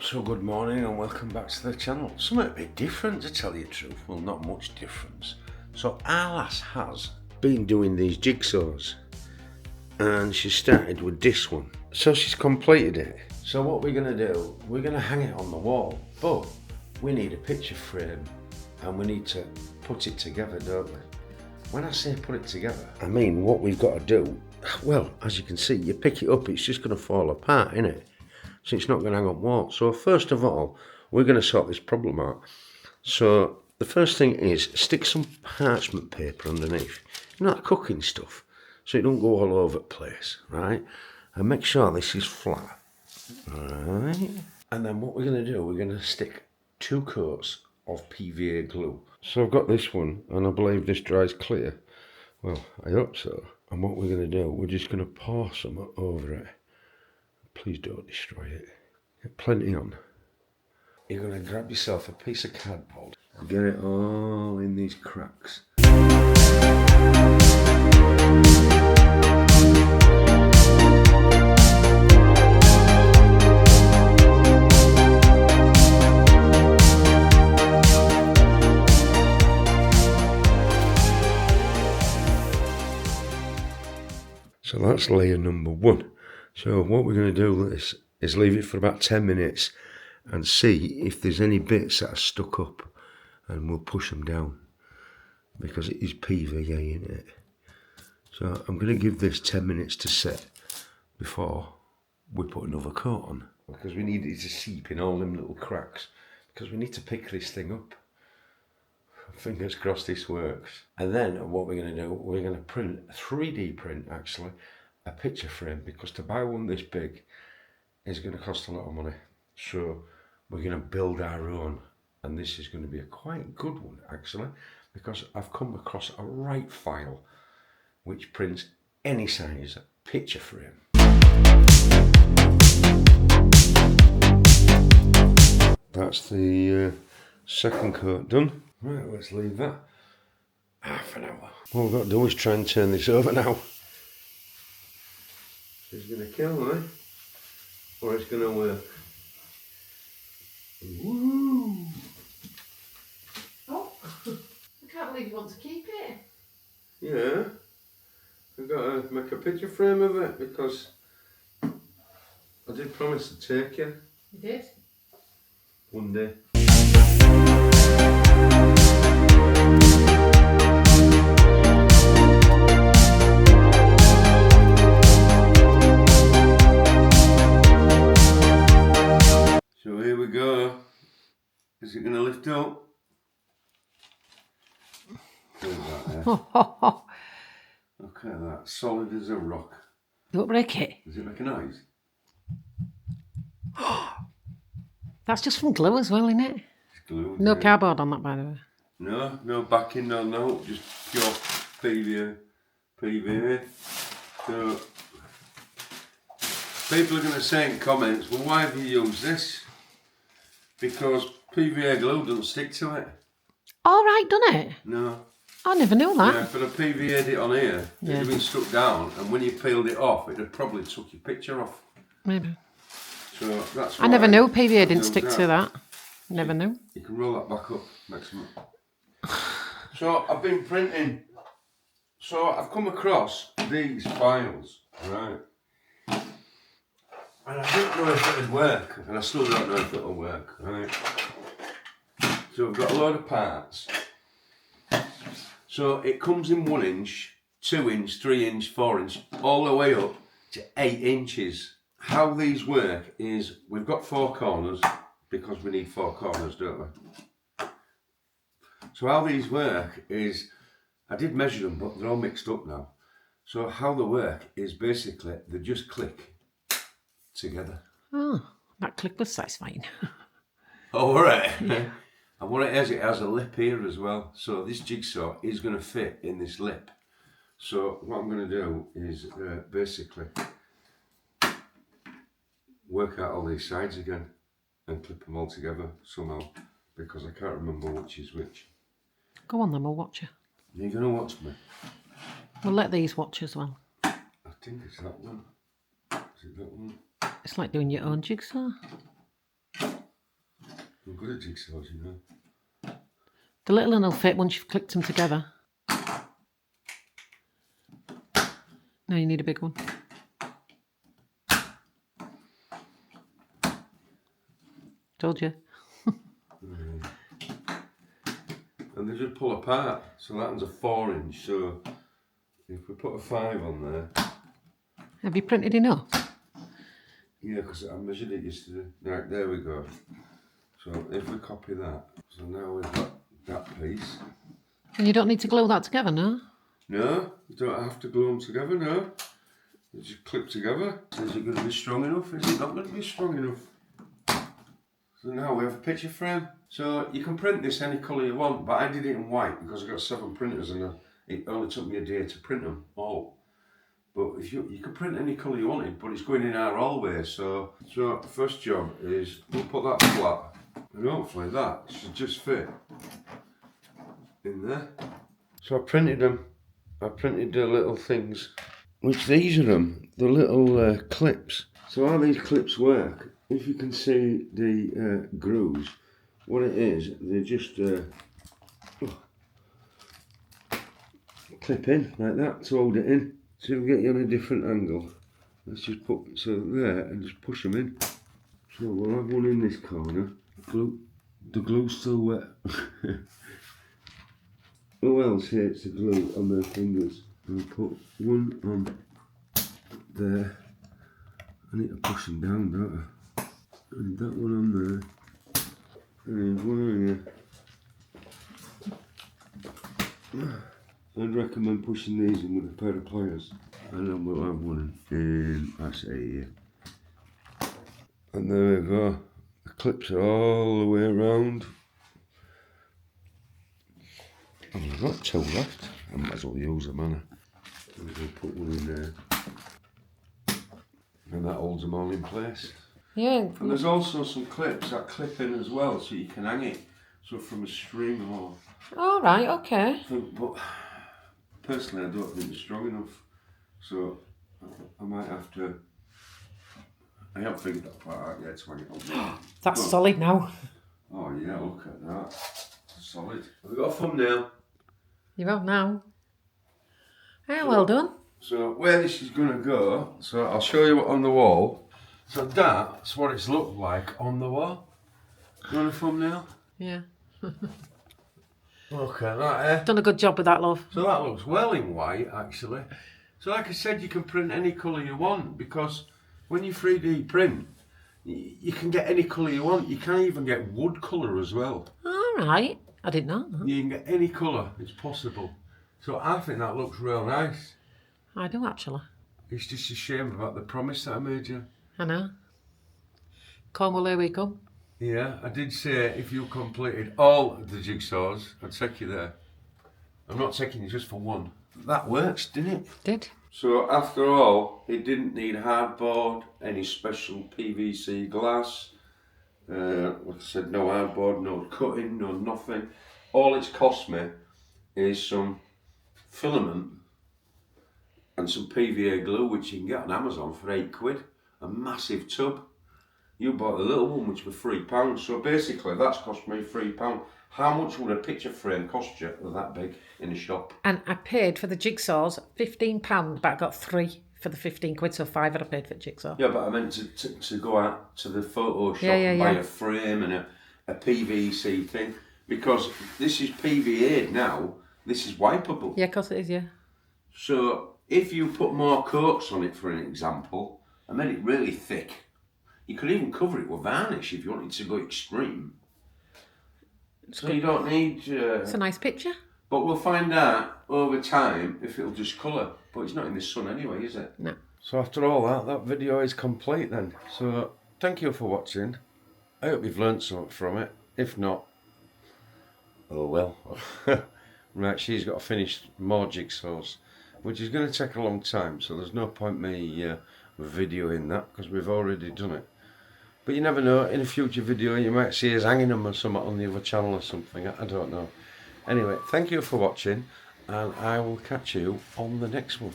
So good morning and welcome back to the channel. Something a bit different, to tell you the truth. Well, not much difference. So our lass has been doing these jigsaws and she started with this one. So she's completed it. So what we're going to do, we're going to hang it on the wall, but we need a picture frame and we need to put it together, don't we? When I say put it together, I mean what we've got to do. Well, as you can see, you pick it up, it's just going to fall apart, innit? So it's not going to hang on wall. So first of all, we're going to sort this problem out. So the first thing is stick some parchment paper underneath, you know, that cooking stuff, so it don't go all over the place, right? And make sure this is flat, right? And then what we're going to do, we're going to stick 2 coats of PVA glue. So I've got this one, and I believe this dries clear. Well, I hope so. And what we're going to do, we're just going to pour some over it. Please don't destroy it. Get plenty on. You're going to grab yourself a piece of cardboard and get it all in these cracks. So that's layer number 1. So what we're going to do is leave it for about 10 minutes and see if there's any bits that are stuck up, and we'll push them down because it is PVA in it. So I'm going to give this 10 minutes to set before we put another coat on, because we need it to seep in all them little cracks, because we need to pick this thing up. Fingers crossed this works. And then what we're going to do, we're going to print, 3D print actually, a picture frame, because to buy one this big is going to cost a lot of money. So we're going to build our own, and this is going to be a quite good one actually, because I've come across a right file which prints any size picture frame. That's the second coat done. Right, let's leave that half an hour. What we've got to do is try and turn this over now. It's going to kill me, or it's going to work. Woo! Oh, I can't believe you want to keep it. Yeah, I've got to make a picture frame of it, because I did promise to take you. You did? One day. So here we go. Is it going to lift up? Look at that. Look at that, solid as a rock. Don't break it. Does it make a noise? That's just from glue as well, isn't it? It's glued. No Yeah. cardboard on that, by the way. No backing, no, just pure PVA. So people are going to say in comments, well, why have you used this? Because PVA glue doesn't stick to it. All right, done it? No. I never knew that. Yeah, but I PVA'd it on here, it'd have been stuck down, and when you peeled it off, it'd have probably took your picture off. Maybe. So that's why I never knew PVA didn't use stick to that. Never knew. You can roll that back up, maximum. So I've been printing. So I've come across these files, right? And I didn't know if it would work, and I still don't know if it'll work, right? So I've got a load of parts. So it comes in 1 inch, 2 inch, 3 inch, 4 inch, all the way up to 8 inches. How these work is we've got 4 corners, because we need 4 corners, don't we? So how these work is, I did measure them, but they're all mixed up now. So how they work is basically they just click together. Oh, that click was satisfying. Oh, all right. Yeah. And what it has a lip here as well. So this jigsaw is going to fit in this lip. So what I'm going to do is basically work out all these sides again and clip them all together somehow, because I can't remember which is which. Go on then, we'll watch you. You're going to watch me? We'll let these watch as well. I think it's that one. Is it that one? It's like doing your own jigsaw. I'm good at jigsaws, you know. The little one will fit once you've clicked them together. Now you need a big one. Told you. And they just pull apart, so that one's a 4-inch, so if we put a 5 on there. Have you printed enough? Yeah, because I measured it yesterday. Right, there we go. So if we copy that, so now we've got that piece. And you don't need to glue that together, no? No, you don't have to glue them together, no. They just clip together. So is it going to be strong enough? Is it not going to be strong enough? So now we have a picture frame. So you can print this any colour you want, but I did it in white because I've got 7 printers and it only took me a day to print them all. But if you can print any colour you wanted, but it's going in our always. So the first job is we'll put that flat, and hopefully that should just fit in there. So I printed them. I printed the little things, which these are them, the little clips. So how these clips work, if you can see the grooves, what it is, they just clip in like that to hold it in. So we'll get you on a different angle. Let's just put so there and just push them in. So we'll have one in this corner. The glue's still wet. Who else hates the glue on their fingers? I'll put one on there. I need to push them down, don't I? And that one on there. And there's one on here. I'd recommend pushing these in with a pair of pliers. And then we'll have one in, that's it here. And there we go. The clips are all the way around. And we've got 2 left. I might as well use them, man. I'm going to put one in there. And that holds them all in place. Yeah. And there's also some clips that clip in as well, so you can hang it. So from a string or... All right, okay. But personally, I don't think it's strong enough. So I might have to... I haven't figured that part out yet to hang it on. That's solid now. Oh yeah, look at that. Solid. We've got a thumbnail. You have now. Yeah, well done. So where this is going to go, so I'll show you on the wall. So that's what it's looked like on the wall. You want a thumbnail? Yeah. Look at that, eh? Done a good job with that, love. So that looks well in white, actually. So like I said, you can print any colour you want, because when you 3D print, you can get any colour you want. You can even get wood colour as well. All right. I didn't know that. You can get any colour, it's possible. So I think that looks real nice. I do, actually. It's just a shame about the promise that I made you. I know. Come, well, here we come. Yeah, I did say if you completed all the jigsaws, I'd take you there. I'm not taking you just for one. That works, didn't it? Did. So after all, it didn't need hardboard, any special PVC glass. Like I said, no hardboard, no cutting, no nothing. All it's cost me is some filament and some PVA glue, which you can get on Amazon for £8. A massive tub. You bought the little one, which was £3. So basically, that's cost me £3. How much would a picture frame cost you that big in a shop? And I paid for the jigsaws £15, but I got 3 for the 15 quid, so 5 I paid for the jigsaw. Yeah, but I meant to go out to the photo shop Yeah, and buy yeah. a frame and a PVC thing, because this is PVA now. This is wipeable. Yeah, of course it is, yeah. So if you put more coats on it, for an example, and made it really thick, you could even cover it with varnish if you wanted to go extreme. So you don't need... It's a nice picture. But we'll find out over time if it'll just colour. But it's not in the sun anyway, is it? No. So after all that video is complete then. So thank you for watching. I hope you've learnt something from it. If not, oh well. Right, she's got to finish more jigsaws, which is going to take a long time. So there's no point me videoing that, because we've already done it. But you never know, in a future video you might see us hanging them or something on the other channel or something, I don't know. Anyway, thank you for watching, and I will catch you on the next one.